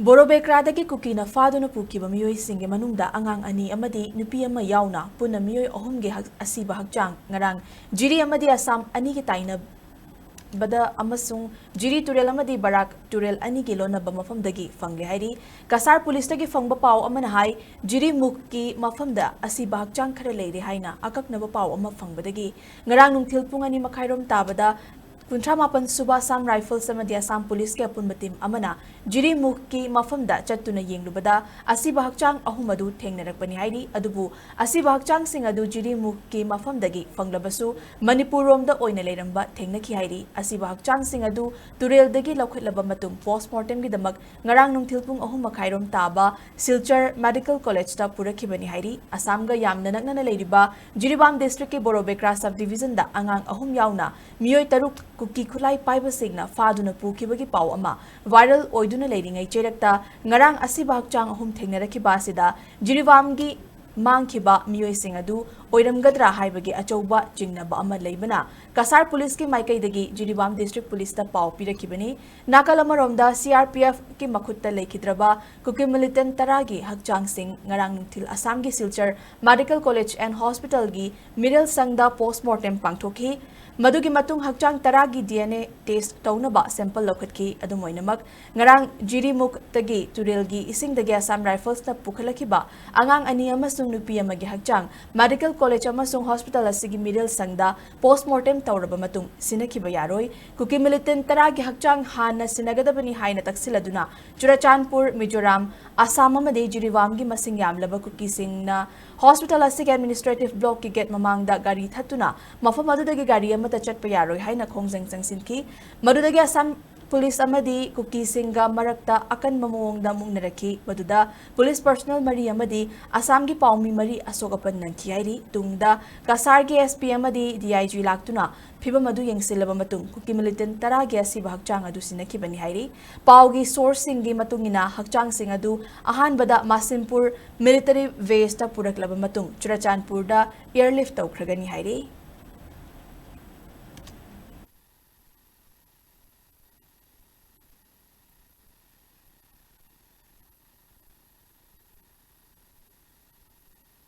Borobekradagi Kuki na faduna pukiba miyoy singe manungda angang ani amadi Nupi ama yauna puna miyoy ahum ge Asiba Hakchang ngarang Jiri amadi Assam ani gi taina bada amasung Jiri turel amadi barak turel ani gi lona ba mafamdagi fangge hairi kasar police tagi fangba paw amana hai Jiri Mukh ki mafamda Asiba Hakchang khare leire haina akaknaba paw ama fangbadagi ngarang nungthil pung ani makhairom tabada Kuntra mapan suba Assam Rifles amadi Assam Police ke apun batim amana Jiri Mukh ki mafamda chattuna yenglubada Asiba Hakchang ahum adu thengnarakpani hairi adubu Asiba Hakchang sing adu Jiri Mukh ki mafamdagi fanglabasu Manipur romda oina leiramba thengnaki hairi Asiba Hakchang sing adu tureldagi laukhatlaba matung postmortem gi damak ngarang nungthilpung ahum makhairom taba Silchar Medical College ta purakhibani hairi Assam ga yamna nakna leiriba Jiribam district ki Borobekra subdivision da angang ahum yauna miyoi taruk Kuki khulai paiba signa faduna pukibagi paw ama viral oiduna leiringai cherakta ngarang Asiba Hakchang ahum thengnarakhiba asida Jiribamgi mangkhiba miyoi sing adu oiramgadra haibagi achauba jingnaba ama leibana kasar police ki maikaidagi Jiribam district police ta paw pirakhibani nakalamoromda CRPF ki makhutta leikidraba Kuki militant taragi Hakchang sing ngarang nungthil Assam gi Silchar Medical College and Hospital gi middle sangda postmortem pangthokhi Madugi matung Hakchang taragi DNA test taunaba sample lokhatki adumoinamak ngarang Jiri Mukh tagi turelgi ising dagi Assam Rifles na pukhalakiba angang ani amasung Nupi amagi Hakchang Medical College amasung Hospital asigi middle sangda postmortem tauraba matung sinakiba yaroi Kuki militant taragi Hakchang hana sinagadabani haina taksiladuna Churachandpur Mizoram Assam amadi Jiribamgi masing yamlaba Kuki singna Hospital asig administrative block ki get mamangda gari thatuna mafam adudagi gari amata chatpa yaroi haina khongjang changsinki madudagi Assam police amadi Kuki singa marakta akan mamongda mungnarakhi maduda police personnel mari amadi Assam gi paumi mari asokapan nangki hairi tungda kasar gi SP amadi DIG laktuna phiba madu yengsilaba matung Kuki militant taragi Asiba Hakchang adu sinakibani hairi paugi source singi matungina Hakchang sing adu ahanbada Manipur military base ta puraklaba matung Churachandpur da airlift tawkhragani hairi